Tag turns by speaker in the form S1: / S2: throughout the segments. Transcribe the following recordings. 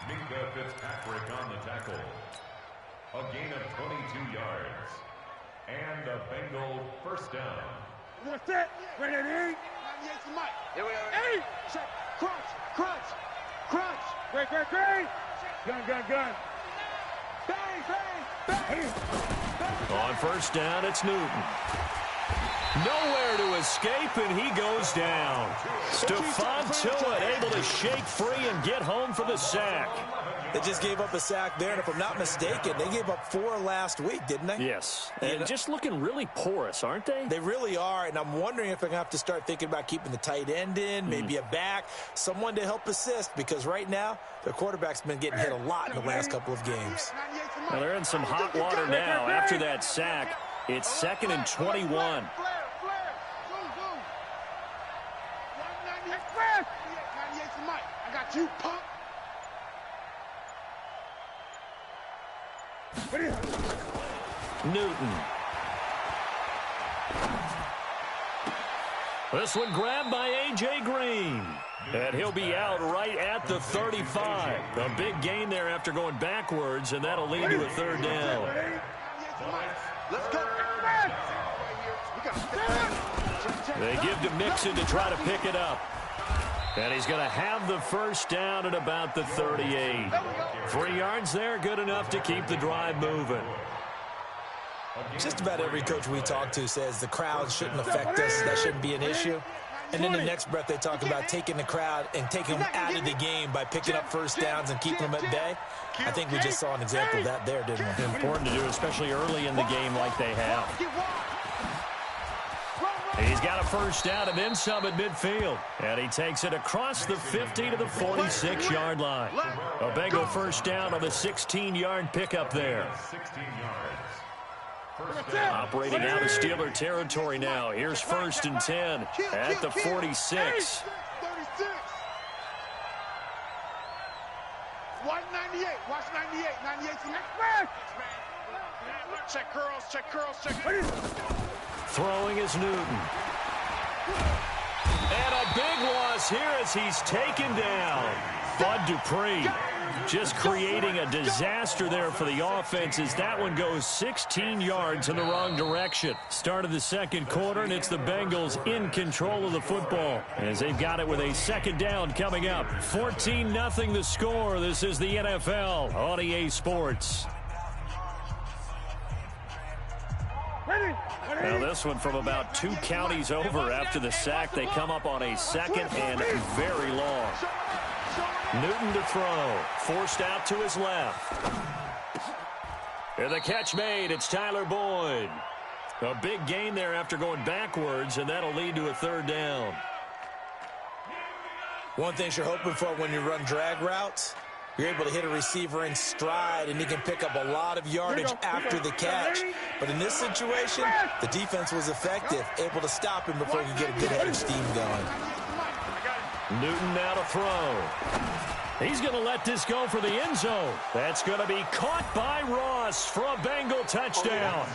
S1: on the tackle. A gain of 22 yards. And a Bengal first down.
S2: What's that? Ready to eat?
S3: Here we are.
S2: Eight. Check. Crunch. Crunch. Crunch. Great, great, great. Gun, gun, gun. Bang, bang, bang.
S4: On first down, it's Newton. Nowhere to escape, and he goes down. Stephon Tuitt able to shake free and get home for the sack.
S5: They just gave up a sack there, and if I'm not mistaken, they gave up 4 last week, didn't they?
S4: Yes, and just looking really porous, aren't they?
S5: They really are, and I'm wondering if they're going to have to start thinking about keeping the tight end in, maybe a back, someone to help assist, because right now, their quarterback's been getting hit a lot in the last couple of games.
S4: Well, they're in some hot water now after that sack. It's 2nd and 21.
S2: I got you, punk.
S4: Newton. This one grabbed by A.J. Green. And he'll be out right at the 35. A big gain there after going backwards, and that'll lead to a 3rd down.
S3: Let's go.
S4: They give to Mixon to try to pick it up. And he's going to have the first down at about the 38. 3 yards there, good enough to keep the drive moving.
S5: Just about every coach we talk to says the crowd shouldn't affect us. That shouldn't be an issue. And in the next breath, they talk about taking the crowd and taking them out of the game by picking up first downs and keeping them at bay. I think we just saw an example of that there, didn't we?
S4: Important to do, especially early in the game like they have. He's got a first down and then some at midfield. And he takes it across the 50 to the 46-yard line. A Bengal first down on the 16-yard pickup there. Operating out of Steeler territory now. Here's 1st and 10 at the 46.
S2: 198. Watch 98. 98 to next man. Check curls, check curls, check.
S4: Throwing is Newton. And a big loss here as he's taken down. Bud Dupree just creating a disaster there for the offense as that one goes 16 yards in the wrong direction. Start of the second quarter, and it's the Bengals in control of the football as they've got it with a 2nd down coming up. 14-0 the score. This is the NFL on EA Sports. Now this one from about 2 counties over after the sack. They come up on a 2nd and very long. Newton to throw. Forced out to his left. And the catch made. It's Tyler Boyd. A big gain there after going backwards, and that'll lead to a 3rd down.
S5: One thing you're hoping for when you run drag routes, you're able to hit a receiver in stride, and he can pick up a lot of yardage after the catch. But in this situation, the defense was effective, able to stop him before he could get a good head of steam going.
S4: Newton now to throw. He's going to let this go for the end zone. That's going to be caught by Ross for a Bengal touchdown.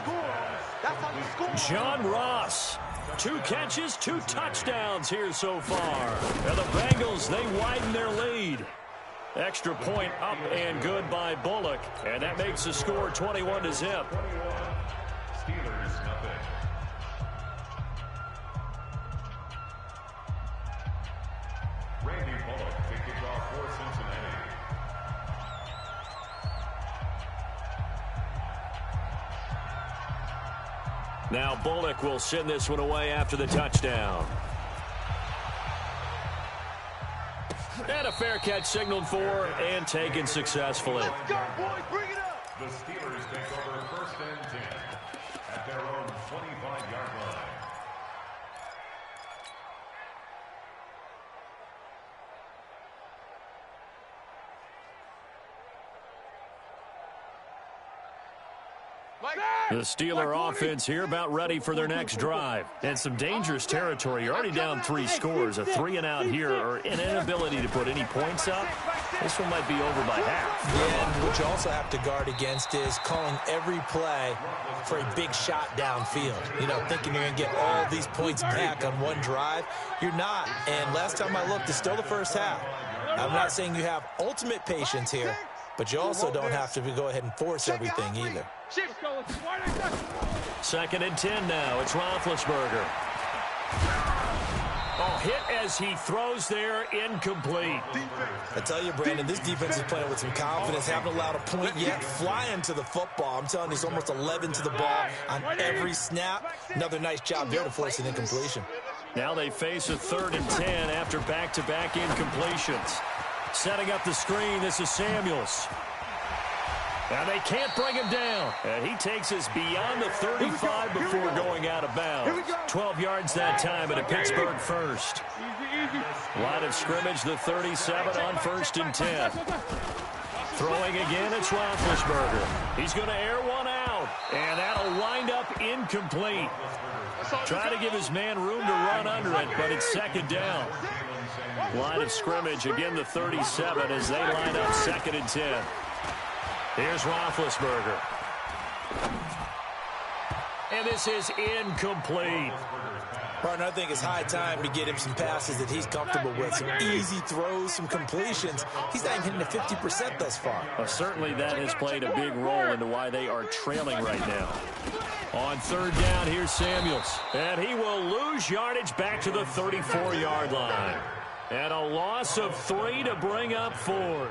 S4: John Ross. 2 catches, 2 touchdowns here so far. And the Bengals, they widen their lead. Extra point up and good by Bullock. And that makes the score 21-0.
S1: Steelers nothing. Randy Bullock to kick off for Cincinnati.
S4: Now Bullock will send this one away after the touchdown. And a fair catch signaled for and taken successfully.
S2: Let's go, boys. Bring it up.
S1: The Steelers take over 1st and 10 at their own 25-yard line.
S4: The Steeler offense here about ready for their next drive. And some dangerous territory. You're already down 3 scores. A 3-and-out here or an inability to put any points up. This one might be over by half.
S5: Yeah, and what you also have to guard against is calling every play for a big shot downfield. You know, thinking you're going to get all these points back on one drive. You're not. And last time I looked, it's still the first half. I'm not saying you have ultimate patience here, but you also don't have to go ahead and force everything either.
S4: 2nd and 10 now. It's Roethlisberger. Oh, hit as he throws there, incomplete.
S5: I tell you, Brandon, this defense is playing with some confidence. Haven't allowed a point yet. Flying to the football. I'm telling you, it's almost 11 to the ball on every snap. Another nice job there to force an incompletion.
S4: Now they face a 3rd and 10 after back-to-back incompletions. Setting up the screen, this is Samuels. Now they can't bring him down. And he takes us beyond the 35 before going out of bounds. 12 yards that time, and a Pittsburgh first. Line of scrimmage, the 37 on 1st and 10. Throwing again, it's Roethlisberger. He's going to air one out, and that'll wind up incomplete. Trying to give his man room to run under it, but it's 2nd down. Line of scrimmage, again the 37 as they line up 2nd and 10. Here's Roethlisberger. And this is incomplete.
S5: Partner, I think it's high time to get him some passes that he's comfortable with. Some easy throws, some completions. He's not even hitting the 50% thus far.
S4: Well, certainly that has played a big role into why they are trailing right now. On 3rd down, here's Samuels. And he will lose yardage back to the 34-yard line. And a loss of 3 to bring up 4th.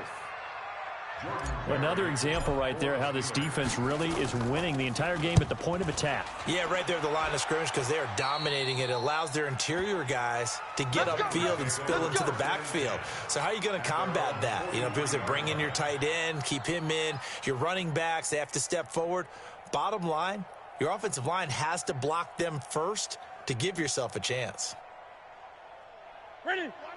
S4: Another example right there how this defense really is winning the entire game at the point of attack.
S5: Yeah, right there at the line of scrimmage because they are dominating it. It allows their interior guys to get upfield and spill into the backfield. So how are you going to combat that? You know, because they bring in your tight end, keep him in. Your running backs, they have to step forward. Bottom line, your offensive line has to block them first to give yourself a chance.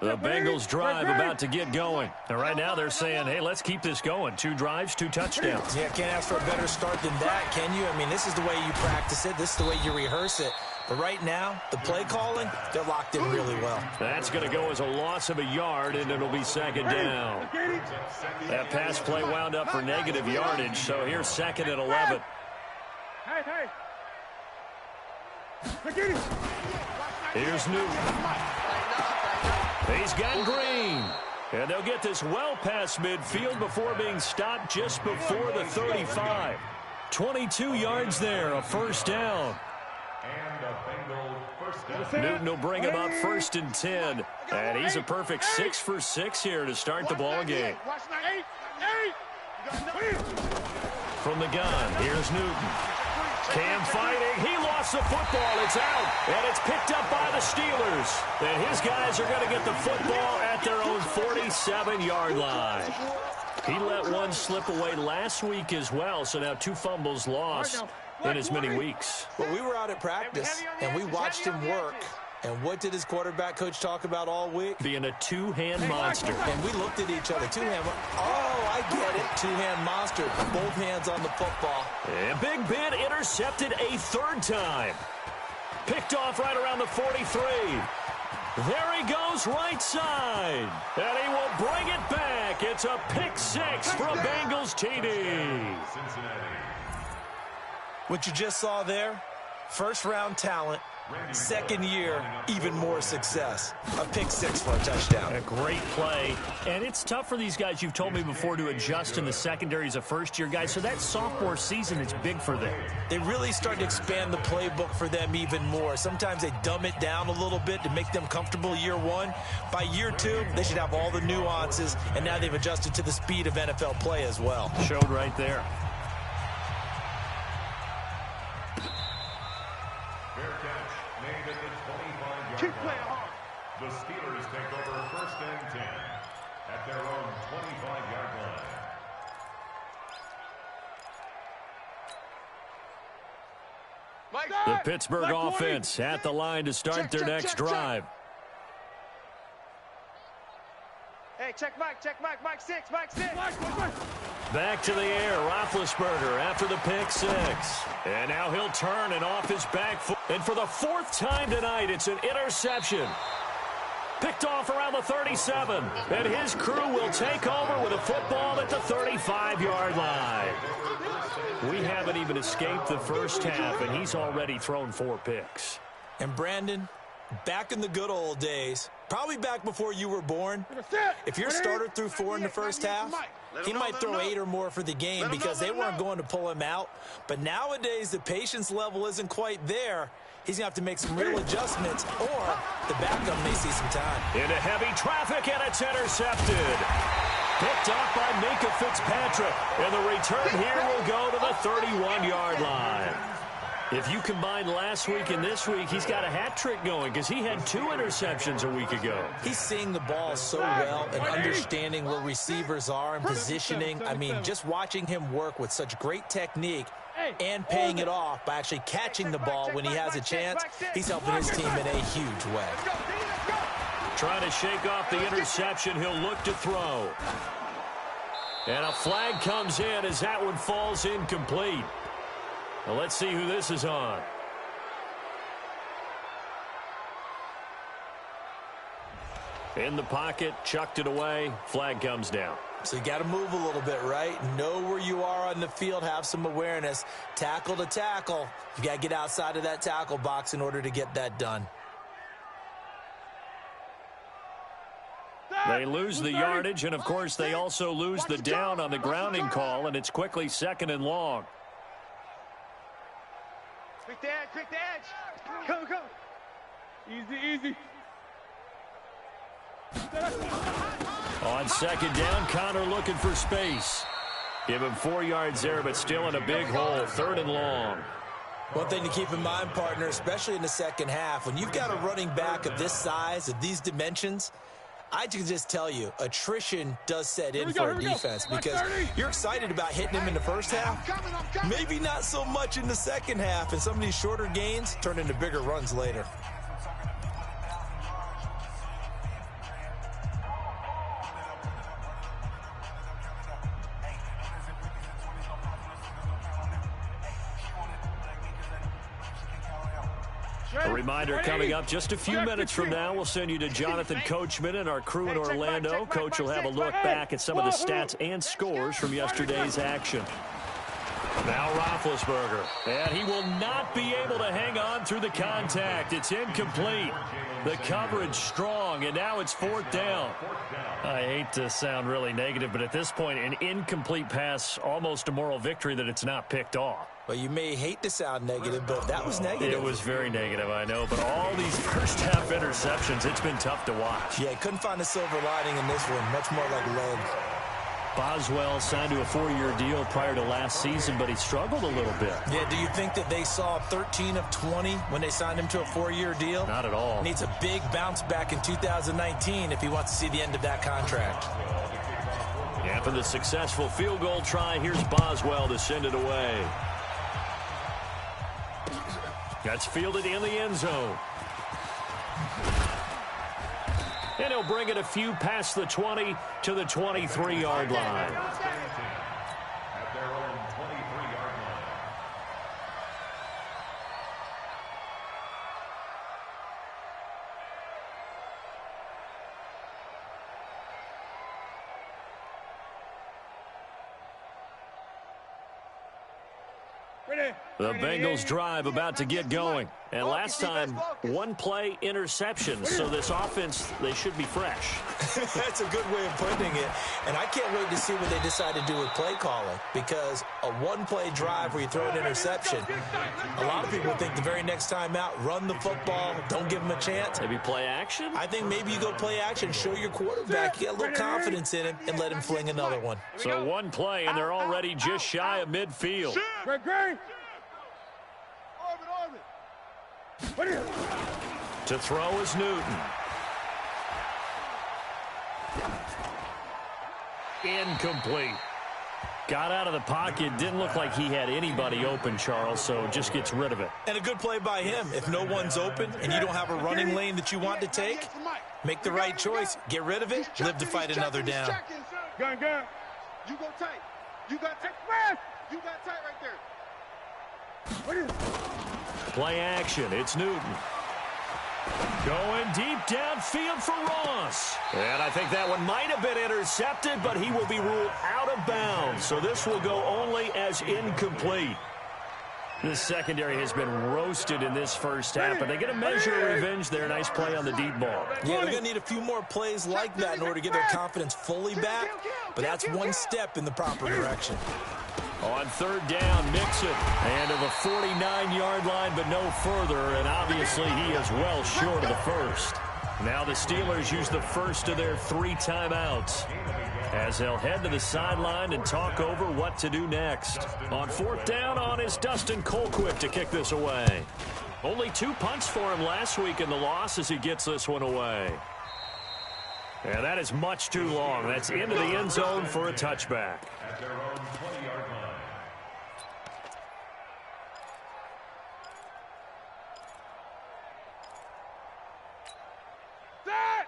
S4: The Bengals drive about to get going. And right now they're saying, hey, let's keep this going. 2 drives, 2 touchdowns.
S5: Yeah, can't ask for a better start than that, can you? I mean, this is the way you practice it. This is the way you rehearse it. But right now, the play calling, they're locked in really well.
S4: That's going to go as a loss of a yard, and it'll be 2nd down. That pass play wound up for negative yardage, so here's 2nd and 11. Here's Newton. He's got Green. And they'll get this well past midfield before being stopped just before the 35. 22 yards there, a 1st down. Newton will bring him up 1st and 10. And he's a perfect 6 for 6 here to start the ball game. From the gun, here's Newton. Cam fighting. He lost the football. It's out. And it's picked up by the Steelers. And his guys are going to get the football at their own 47-yard line. He let one slip away last week as well. So now 2 fumbles lost in as many weeks.
S5: Well, we were out at practice, and we watched him work. And what did his quarterback coach talk about all week?
S4: Being a 2-hand monster.
S5: And we looked at each other. 2-hand. Oh, I get it. 2-hand monster. Both hands on the football.
S4: And Big Ben intercepted a 3rd time. Picked off right around the 43. There he goes right side. And he will bring it back. It's a pick 6 for a Bengals TD.
S5: What you just saw there, 1st-round talent. 2nd year, even more success. A pick 6 for a touchdown.
S4: A great play. And it's tough for these guys, you've told me before, to adjust in the secondary as a first-year guy. So that sophomore season is big for them.
S5: They really start to expand the playbook for them even more. Sometimes they dumb it down a little bit to make them comfortable year 1. By year 2, they should have all the nuances, and now they've adjusted to the speed of NFL play as well.
S4: Showed right there.
S1: The Steelers take over 1st and 10 at their own 25-yard line.
S4: The Pittsburgh offense at the line to start their next drive.
S2: Hey, check Mike, Mike 6, Mike 6.
S4: Back to the air, Roethlisberger after the pick 6. And now he'll turn and off his back foot. And for the 4th time tonight, it's an interception. Picked off around the 37. And his crew will take over with a football at the 35-yard line. We haven't even escaped the first half, and he's already thrown 4 picks.
S5: And Brandon, Back in the good old days, probably back before you were born, if your starter threw 4 in the first half, he might throw 8 or more for the game because they weren't going to pull him out. But nowadays, the patience level isn't quite there. He's going to have to make some real adjustments, or the backup may see some time.
S4: Into heavy traffic, and it's intercepted. Picked off by Minka Fitzpatrick. And the return here will go to the 31-yard line. If you combine last week and this week, he's got a hat trick going because he had 2 interceptions a week ago.
S5: He's seeing the ball so well and understanding where receivers are and positioning. I mean, just watching him work with such great technique and paying it off by actually catching the ball when he has a chance, he's helping his team in a huge way.
S4: Trying to shake off the interception, he'll look to throw. And a flag comes in as that one falls incomplete. Well, let's see who this is on. In the pocket, chucked it away, flag comes down.
S5: So you got to move a little bit, right? Know where you are on the field, have some awareness. Tackle to tackle. You got to get outside of that tackle box in order to get that done.
S4: They lose the yardage, and of course they also lose the down on the grounding call, and it's quickly 2nd and long.
S2: Quick the edge, quick the edge. Go, go. Easy, easy.
S4: On 2nd down, Connor looking for space. Give him 4 yards there, but still in a big hole, 3rd and long.
S5: One thing to keep in mind, partner, especially in the second half, when you've got a running back of this size, of these dimensions, I can just tell you, attrition does set in for a defense because you're excited about hitting him in the first half. Maybe not so much in the second half, and some of these shorter gains turn into bigger runs later.
S4: A reminder coming up just a few minutes from now, we'll send you to Jonathan Coachman and our crew in Orlando. Coach will have a look back at some of the stats and scores from yesterday's action. Now Roethlisberger, and he will not be able to hang on through the contact. It's incomplete. The coverage strong, and now it's 4th down. I hate to sound really negative, but at this point, an incomplete pass, almost a moral victory that it's not picked off.
S5: Well, you may hate to sound negative, but that was negative.
S4: It was very negative, I know. But all these first-half interceptions, it's been tough to watch.
S5: Yeah, couldn't find a silver lining in this one. Much more like lead.
S4: Boswell signed to a 4-year deal prior to last season, but he struggled a little bit.
S5: Yeah, do you think that they saw 13 of 20 when they signed him to a 4-year deal?
S4: Not at all.
S5: Needs a big bounce back in 2019 if he wants to see the end of that contract.
S4: Yeah, for the successful field goal try, here's Boswell to send it away. That's fielded in the end zone. And he'll bring it a few past the 20 to the 23-yard line.
S1: At their own 23-yard line.
S4: The Bengals drive about to get going. And last time, 1 play interception. So this offense, they should be fresh.
S5: That's a good way of putting it. And I can't wait to see what they decide to do with play calling. Because a 1-play drive where you throw an interception, a lot of people think the very next time out, run the football, don't give them a chance.
S4: Maybe play action?
S5: I think maybe you go play action, show your quarterback, you get a little confidence in him, and let him fling another one.
S4: So 1 play, and they're already just shy of midfield. To throw is Newton. Incomplete. Got out of the pocket. Didn't look like he had anybody open, Charles, so just gets rid of it.
S5: And a good play by him. If no one's open and you don't have a running lane that you want to take, make the right choice. Get rid of it. Live to fight another down.
S2: Gun. You go tight. You got tight. You got tight right there.
S4: Play action. It's Newton. Going deep downfield for Ross. And I think that one might have been intercepted, but he will be ruled out of bounds. So this will go only as incomplete. This secondary has been roasted in this first half, but they get a measure of revenge there. Nice play on the deep ball.
S5: Yeah, they're going to need a few more plays like that in order to get their confidence fully back, but that's one step in the proper direction.
S4: On third down, Mixon. And to the 49-yard line, but no further, and obviously he is well short of the first. Now the Steelers use the first of their 3 timeouts as they'll head to the sideline and talk over what to do next. On fourth down, on is Dustin Colquitt to kick this away. Only 2 punts for him last week in the loss as he gets this one away. And that is much too long. That's into the end zone for a touchback.
S1: At their own 20-yard line.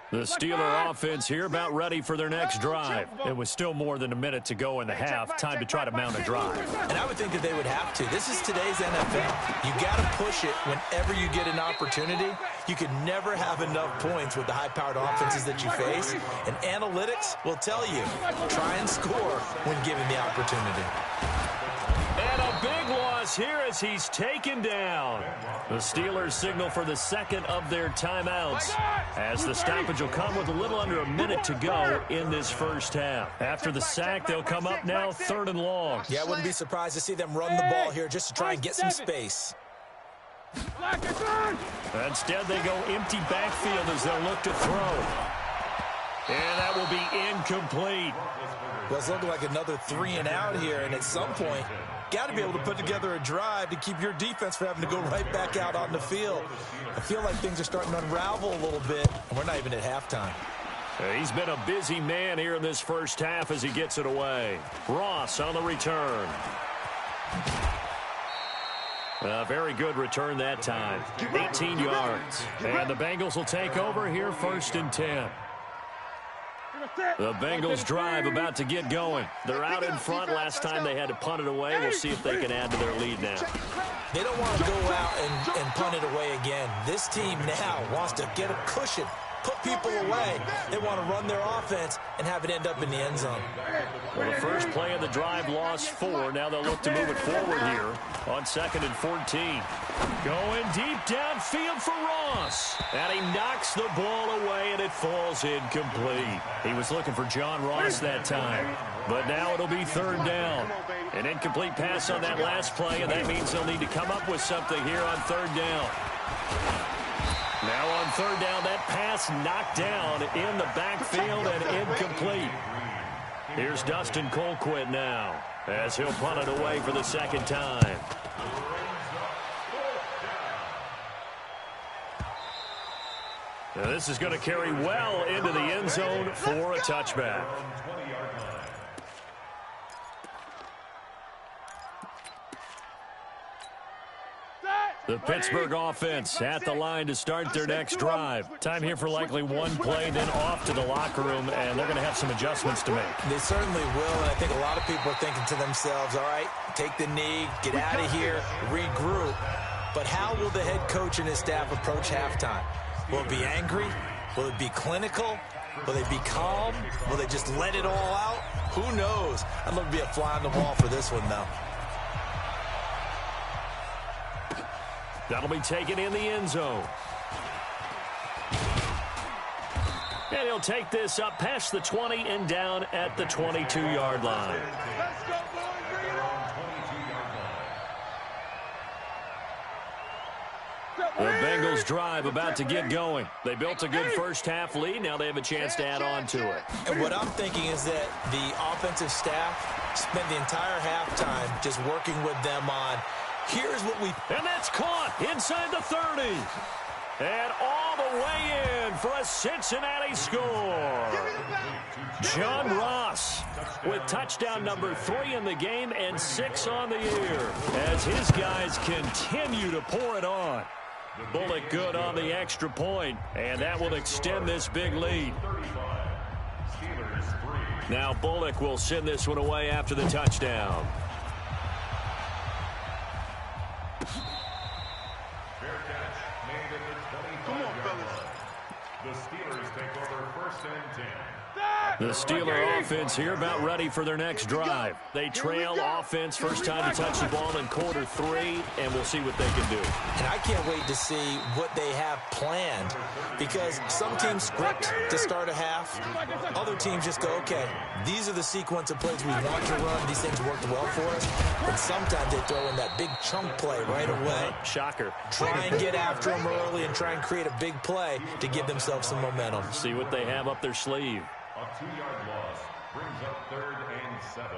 S4: The Steeler offense here about ready for their next drive. It was still more than a minute to go in the half. Time to try to mount a drive.
S5: And I would think that they would have to. This is today's NFL. You got to push it whenever you get an opportunity. You can never have enough points with the high-powered offenses that you face. And analytics will tell you, try and score when given the opportunity.
S4: And a big loss here as he's taken down. The Steelers signal for the second of their timeouts as the stoppage will come with a little under a minute to go in this first half. After the sack, they'll come up now 3rd and long.
S5: Yeah, I wouldn't be surprised to see them run the ball here just to try and get some space.
S4: Instead, they go empty backfield as they'll look to throw. And that will be incomplete.
S5: Well, it's looking like another 3 and out here, and at some point, got to be able to put together a drive to keep your defense from having to go right back out on the field. I feel like things are starting to unravel a little bit, and we're not even at halftime.
S4: He's been a busy man here in this first half as he gets it away. Ross on the return. A very good return that time. 18 yards. And the Bengals will take over here 1st and 10. The Bengals drive about to get going. They're out in front. Last time they had to punt it away. We'll see if they can add to their lead now.
S5: They don't want to go out and punt it away again. This team now wants to get a cushion, put people away. They want to run their offense and have it end up in the end zone.
S4: Well, the first play of the drive lost 4. Now they'll look to move it forward here on 2nd and 14. Going deep downfield for Ross. And he knocks the ball away, and it falls incomplete. He was looking for John Ross that time. But now it'll be 3rd down. An incomplete pass on that last play, and that means they'll need to come up with something here on 3rd down. Now on 3rd down, that pass knocked down in the backfield and incomplete. Here's Dustin Colquitt now as he'll punt it away for the 2nd time. Now this is going to carry well into the end zone for a touchback. The Pittsburgh offense at the line to start their next drive. Time here for likely one play, then off to the locker room, and they're going to have some adjustments to make.
S5: They certainly will, and I think a lot of people are thinking to themselves, all right, take the knee, get out of here, regroup. But how will the head coach and his staff approach halftime? Will it be angry? Will it be clinical? Will they be calm? Will they just let it all out? Who knows? I'd love to be a fly on the wall for this one, though.
S4: That'll be taken in the end zone. And he'll take this up past the 20 and down at the 22-yard line.
S2: Let's go, boys. Bring it on.
S4: The Bengals drive about to get going. They built a good first half lead. Now they have a chance to add on to it.
S5: And what I'm thinking is that the offensive staff spent the entire halftime just working with them on, here's what we...
S4: And that's caught inside the 30. And all the way in for a Cincinnati score. John Ross with touchdown number 3 in the game and 6 on the year as his guys continue to pour it on. Bullock good on the extra point, and that will extend this big lead. Now Bullock will send this one away after the touchdown.
S3: Come on, fellas.
S1: The Steelers take over 1st and 10.
S4: The Steeler offense here about ready for their next drive. They trail offense first time to touch the ball in quarter 3, and we'll see what they can do.
S5: And I can't wait to see what they have planned, because some teams script to start a half. Other teams just go, okay, these are the sequence of plays we want to run. These things worked well for us. And sometimes they throw in that big chunk play right away.
S4: Shocker.
S5: Try and get after them early and try and create a big play to give themselves some momentum.
S4: See what they have up their sleeve.
S1: A 2-yard loss brings up 3rd and 7.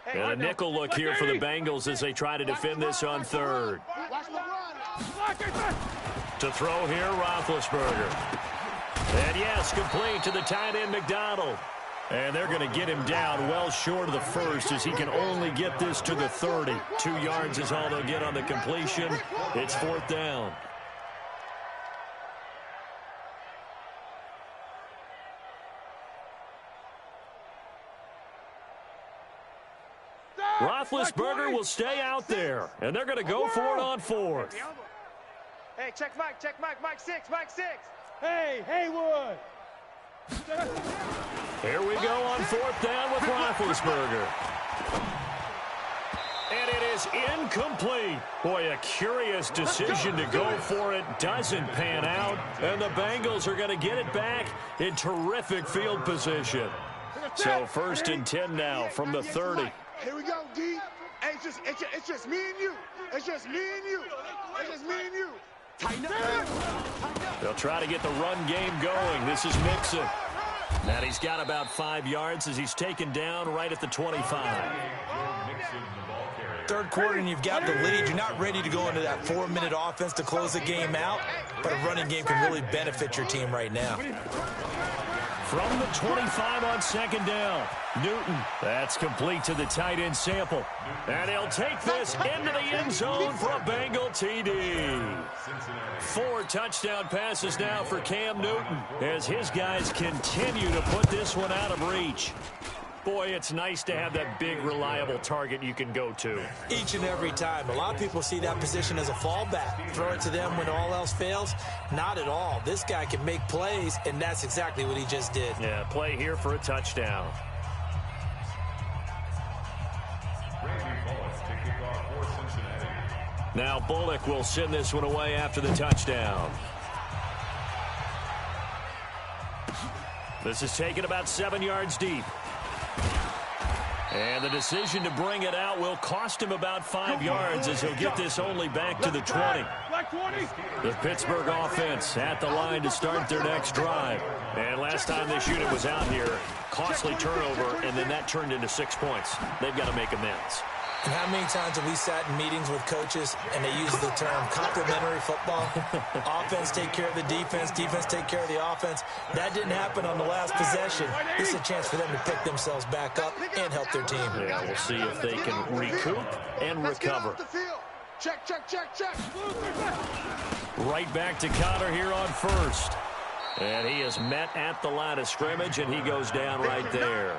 S4: And a nickel look here for the Bengals as they try to defend this on 3rd. To throw here, Roethlisberger. And yes, complete to the tight end, McDonald. And they're going to get him down well short of the first as he can only get this to the 30. 2 yards is all they'll get on the completion. It's 4th down. Roethlisberger will stay out there, and they're going to go for it on 4th.
S2: Hey, check Mike, Mike 6, Mike 6. Hey, Haywood.
S4: Here we go on 4th down with Roethlisberger. And it is incomplete. Boy, a curious decision to go for it. Doesn't pan out, and the Bengals are going to get it back in terrific field position. So 1st and 10 now from the 30.
S3: Here we go, D. Hey, it's just me and you. It's just me and you. It's just me and you. Tighten up.
S4: They'll try to get the run game going. This is Mixon. And he's got about 5 yards as he's taken down right at the 25.
S5: 3rd quarter and you've got the lead. You're not ready to go into that 4-minute offense to close the game out, but a running game can really benefit your team right now.
S4: From the 25 on 2nd down, Newton. That's complete to the tight end Sample. And he'll take this into the end zone for a Bengal TD. 4 touchdown passes now for Cam Newton as his guys continue to put this one out of reach. Boy, it's nice to have that big, reliable target you can go to.
S5: Each and every time. A lot of people see that position as a fallback. Throw it to them when all else fails. Not at all. This guy can make plays, and that's exactly what he just did.
S4: Yeah, play here for a touchdown. Now Bullock will send this one away after the touchdown. This is taken about 7 yards deep. And the decision to bring it out will cost him about 5 yards as he'll get this only back to the 20. The Pittsburgh offense at the line to start their next drive. And last time this unit was out here, costly turnover, and then that turned into 6 points. They've got to make amends.
S5: And how many times have we sat in meetings with coaches and they use the term complementary football? Offense take care of the defense, defense take care of the offense. That didn't happen on the last possession. This is a chance for them to pick themselves back up and help their team.
S4: Yeah, we'll see if they can recoup and recover.
S3: Check.
S4: Right back to Connor here on 1st. And he is met at the line of scrimmage, and he goes down right there.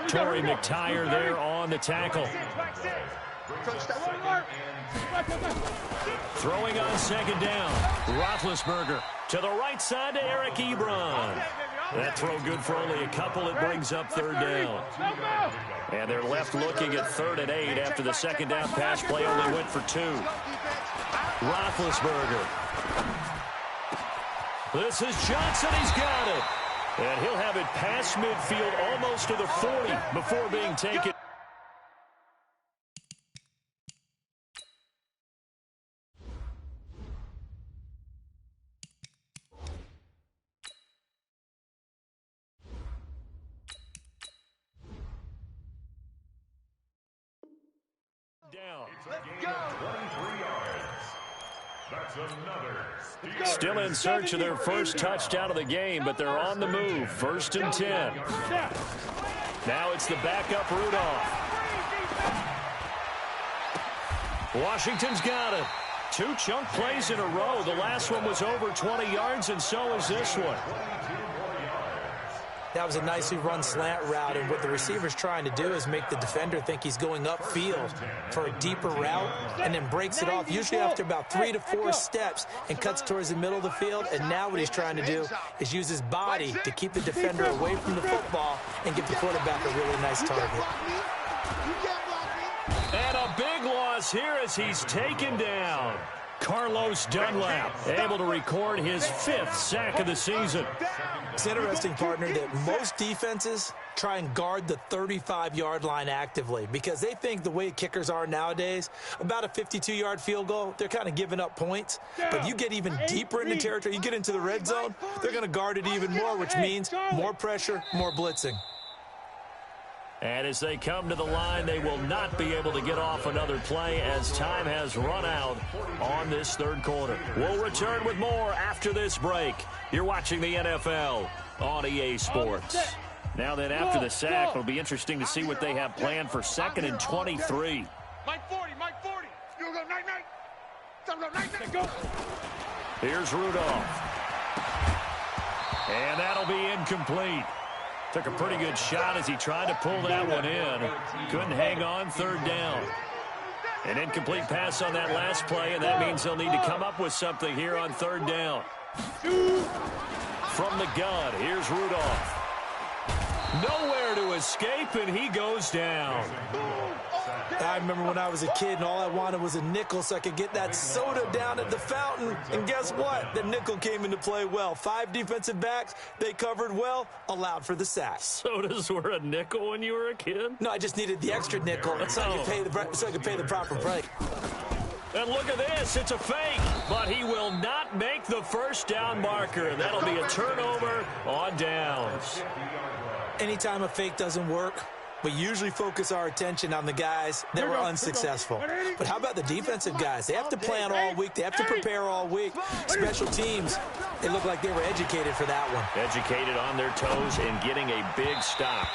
S4: Torrey McTyer there on the tackle. Throwing on 2nd down. Roethlisberger to the right side to Eric Ebron. That throw good for only a couple. It brings up 3rd down. And they're left looking at 3rd and 8 after the 2nd down pass play only went for 2. Roethlisberger. This is Johnson. He's got it. And he'll have it past midfield almost to the 40 before being taken. Down.
S1: Let's go. 23 yards. That's another.
S4: Still in search of their first touchdown of the game, but they're on the move. 1st and 10. Now it's the backup Rudolph. Washington's got it. 2 chunk plays in a row. The last one was over 20 yards, and so is this one.
S5: That was a nicely run slant route, and what the receiver's trying to do is make the defender think he's going upfield for a deeper route and then breaks it off, usually after about 3 to 4 steps, and cuts towards the middle of the field. And now what he's trying to do is use his body to keep the defender away from the football and give the quarterback a really nice target.
S4: And a big loss here as he's taken down. Carlos Dunlap able to record his 5th sack of the season.
S5: It's interesting, partner, that most defenses try and guard the 35-yard line actively because they think the way kickers are nowadays, about a 52-yard field goal, they're kind of giving up points. But you get even deeper in the territory, you get into the red zone, they're going to guard it even more, which means more pressure, more blitzing.
S4: And as they come to the line, they will not be able to get off another play as time has run out on this third quarter. We'll return with more after this break. You're watching the NFL on EA Sports. Now then, after the sack, it'll be interesting to see what they have planned for 2nd and 23.
S2: Mike 40, Mike 40. You go night, night. Go.
S4: Here's Rudolph. And that'll be incomplete. Took a pretty good shot as he tried to pull that one in. Couldn't hang on, 3rd down. An incomplete pass on that last play, and that means they'll need to come up with something here on 3rd down. From the gun, here's Rudolph. Nowhere to escape, and he goes down.
S5: I remember when I was a kid and all I wanted was a nickel so I could get that soda down at the fountain. And guess what? The nickel came into play well. 5 defensive backs, they covered well, allowed for the sack.
S4: Sodas were a nickel when you were a kid?
S5: No, I just needed the extra nickel so I could pay the proper price.
S4: And look at this, it's a fake, but he will not make the 1st down marker. That'll be a turnover on downs.
S5: Anytime a fake doesn't work, we usually focus our attention on the guys that were unsuccessful. But how about the defensive guys? They have to plan all week. They have to prepare all week. Special teams, they look like they were educated for that one.
S4: Educated on their toes and getting a big stop.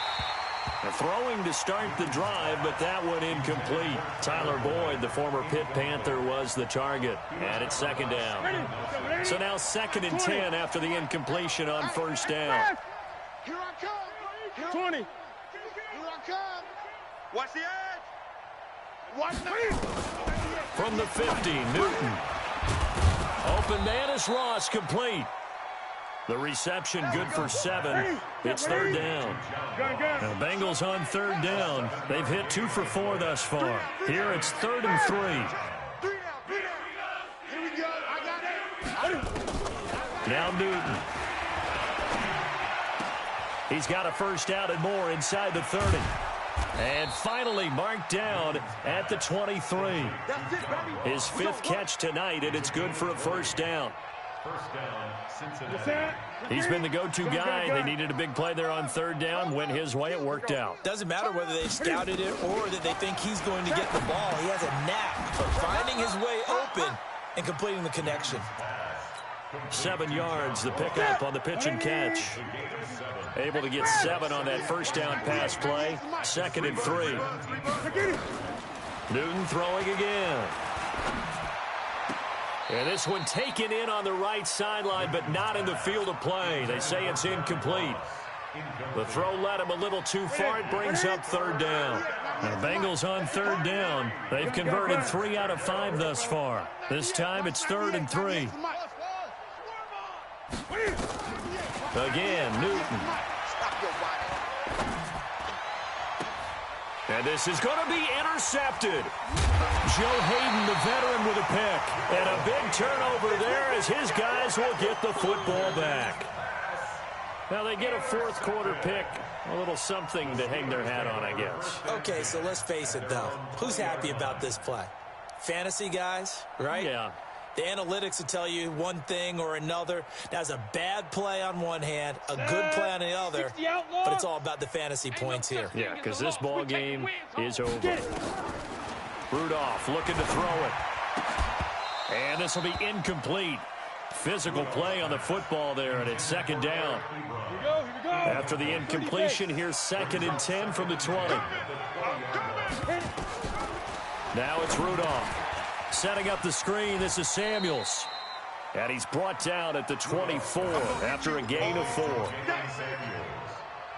S4: Throwing to start the drive, but that one incomplete. Tyler Boyd, the former Pitt Panther, was the target. And it's 2nd down. So now 2nd and 10 after the incompletion on 1st down.
S3: Here I come.
S2: 20.
S3: Here I come.
S2: Watch the edge.
S3: Watch the
S4: From the 50, Newton. Open man is Ross, complete. The reception good for 7. It's 3rd down. Now Bengals on 3rd down. They've hit 2 for 4 thus far. Here it's 3rd and 3.
S3: 3 down. Here we go. I got it.
S4: Now Newton. He's got a 1st down and more inside the 30. And finally marked down at the 23. His 5th catch tonight, and it's good for a 1st down. He's been the go-to guy. They needed a big play there on 3rd down. Went his way. It worked out.
S5: Doesn't matter whether they scouted it or that they think he's going to get the ball. He has a knack for finding his way open and completing the connection.
S4: 7 yards, the pickup on the pitch and catch. Able to get 7 on that 1st down pass play. 2nd and 3. Newton throwing again. And this one taken in on the right sideline, but not in the field of play. They say it's incomplete. The throw led him a little too far. It brings up 3rd down. And the Bengals on 3rd down. They've converted 3 out of 5 thus far. This time it's 3rd and 3. Again, Newton. And this is going to be intercepted. Joe Hayden, the veteran, with a pick. And a big turnover there as his guys will get the football back. Now they get a 4th quarter pick. A little something to hang their hat on, I guess.
S5: Okay, so let's face it, though. Who's happy about this play? Fantasy guys, right?
S4: Yeah.
S5: The analytics will tell you one thing or another. That's a bad play on one hand, a good play on the other, but it's all about the fantasy points here.
S4: Yeah, because this ball game is over. Rudolph looking to throw it. And this will be incomplete. Physical play on the football there, and it's 2nd down. After the incompletion, here's 2nd and 10 from the 20. Now it's Rudolph. Setting up the screen, this is Samuels. And he's brought down at the 24 after a gain of 4.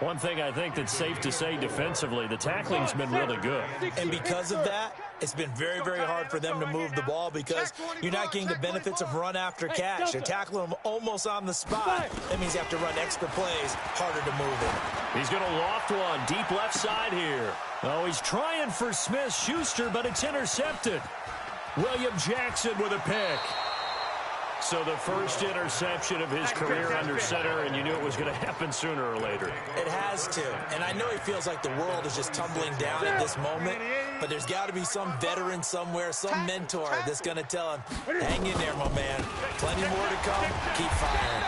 S4: One thing I think that's safe to say defensively, the tackling's been really good.
S5: And because of that, it's been very, very hard for them to move the ball because you're not getting the benefits of run after catch. They're tackling them almost on the spot. That means you have to run extra plays, harder to move it.
S4: He's going to loft one, deep left side here. Oh, he's trying for Smith-Schuster, but it's intercepted. William Jackson with a pick. So the first interception of his career under center, and you knew it was going to happen sooner or later.
S5: It has to. And I know he feels like the world is just tumbling down at this moment, but there's got to be some veteran somewhere, some mentor that's going to tell him, hang in there, my man. Plenty more to come. Keep firing.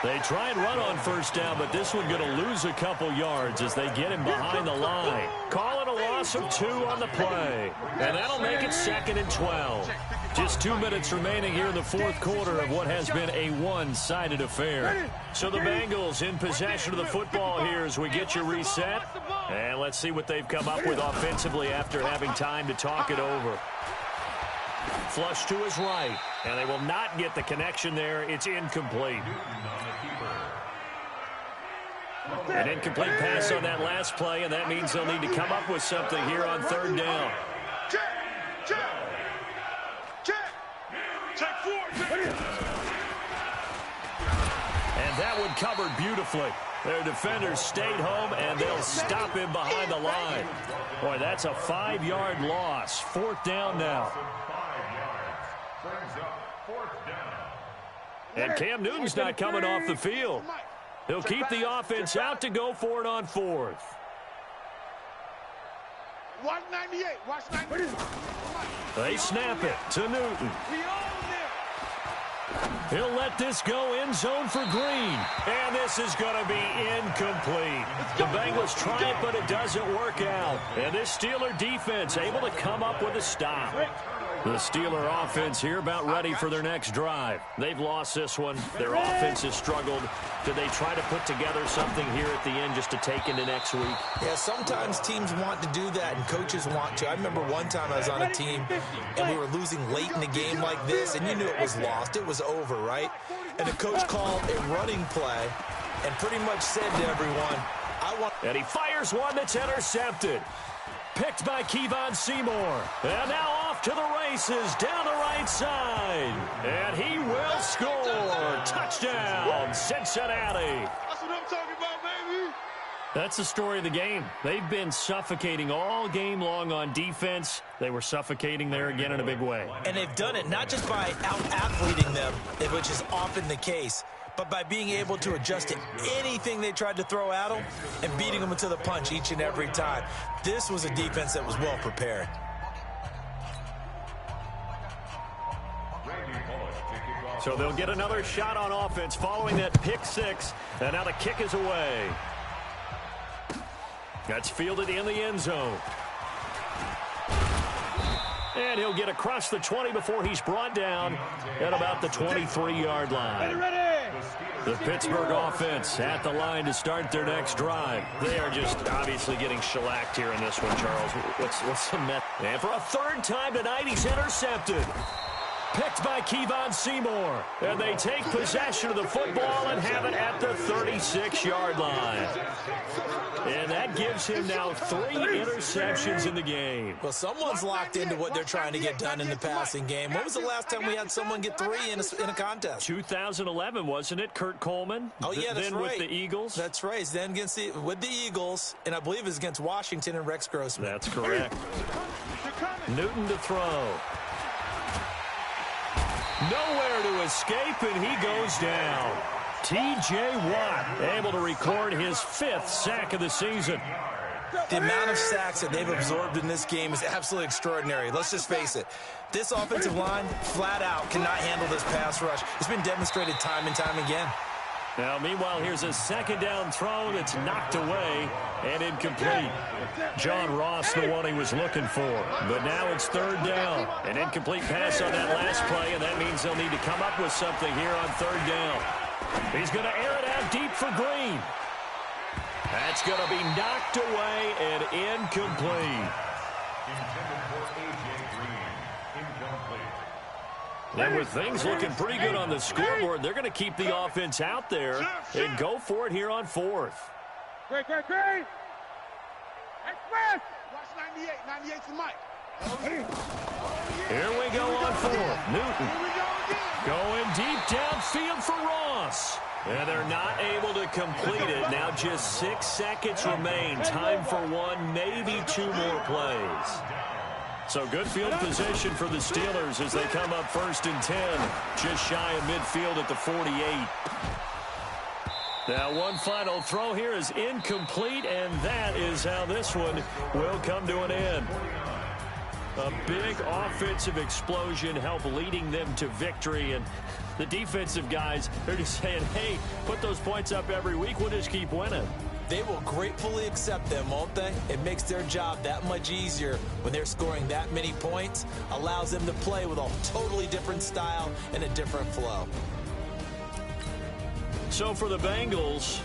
S4: They try and run on first down, but this one going to lose a couple yards as they get him behind the line. Calling a loss of 2 on the play. And that'll make it 2nd and 12. Just 2 minutes remaining here in the fourth quarter of what has been a one-sided affair. So the Bengals in possession of the football here as we get you reset. And let's see what they've come up with offensively after having time to talk it over. Flush to his right, and they will not get the connection there. It's incomplete. An incomplete pass on that last play, and that means they'll need to come up with something here on 3rd down. And that one covered beautifully. Their defenders stayed home, and they'll stop him behind the line. Boy, that's a 5-yard loss. 4th down now. And Cam Newton's not coming off the field. He'll keep the offense out to go for it on 4th.
S3: Watch 98. Watch 98.
S4: They snap it to Newton. He'll let this go end zone for Green. And this is going to be incomplete. The Bengals try it, but it doesn't work out. And this Steeler defense able to come up with a stop. The Steeler offense here about ready for their next drive. They've lost this one. Their offense has struggled. Do they try to put together something here at the end just to take into next week?
S5: Yeah, sometimes teams want to do that and coaches want to. I remember one time I was on a team and we were losing late in the game like this, and you knew it was lost. It was over, right? And the coach called a running play and pretty much said to everyone,
S4: and he fires one that's intercepted. Picked by Kevon Seymour. And now off to the races down the right side. And he will score. Touchdown, Cincinnati.
S3: That's what I'm talking about, baby.
S4: That's the story of the game. They've been suffocating all game long on defense. They were suffocating there again in a big way.
S5: And they've done it not just by out-athleting them, which is often the case, but by being able to adjust to anything they tried to throw at them and beating them to the punch each and every time. This was a defense that was well prepared.
S4: So they'll get another shot on offense following that pick 6, and now the kick is away. That's fielded in the end zone. And he'll get across the 20 before he's brought down at about the 23-yard line. The Pittsburgh offense at the line to start their next drive. They are just obviously getting shellacked here in this one, Charles. What's the method? And for a 3rd time tonight, he's intercepted. Picked by Kevon Seymour. And they take possession of the football and have it at the 36-yard line. And that gives him now 3 interceptions in the game.
S5: Well, someone's locked into what they're trying to get done in the passing game. When was the last time we had someone get 3 in a contest?
S4: 2011, wasn't it? Kurt Coleman?
S5: Oh, yeah, that's
S4: then
S5: right.
S4: With the Eagles?
S5: That's right. Then with the Eagles, and I believe it's against Washington and Rex Grossman.
S4: That's correct. Newton to throw. Nowhere to escape, and he goes down. T.J. Watt able to record his 5th sack of the season.
S5: The amount of sacks that they've absorbed in this game is absolutely extraordinary. Let's just face it. This offensive line, flat out, cannot handle this pass rush. It's been demonstrated time and time again.
S4: Now, meanwhile, here's a 2nd down throw that's knocked away and incomplete. John Ross, the one he was looking for. But now it's 3rd down. An incomplete pass on that last play, and that means they'll need to come up with something here on 3rd down. He's going to air it out deep for Green. That's going to be knocked away and incomplete. And with things looking pretty good on the scoreboard, they're going to keep the offense out there and go for it here on 4th.
S2: Great. Express.
S3: Watch 98. 98's the mic.
S4: Here we go on fourth. Newton
S3: Here we go again.
S4: going deep downfield for Ross. And they're not able to complete it. Now just 6 seconds remain. Time for one, maybe 2 more plays. So good field position for the Steelers as they come up 1st and 10. Just shy of midfield at the 48. Now one final throw here is incomplete, and that is how this one will come to an end. A big offensive explosion helped leading them to victory, and the defensive guys, they're just saying, hey, put those points up every week, we'll just keep winning.
S5: They will gratefully accept them, won't they? It makes their job that much easier when they're scoring that many points, allows them to play with a totally different style and a different flow.
S4: So for the Bengals,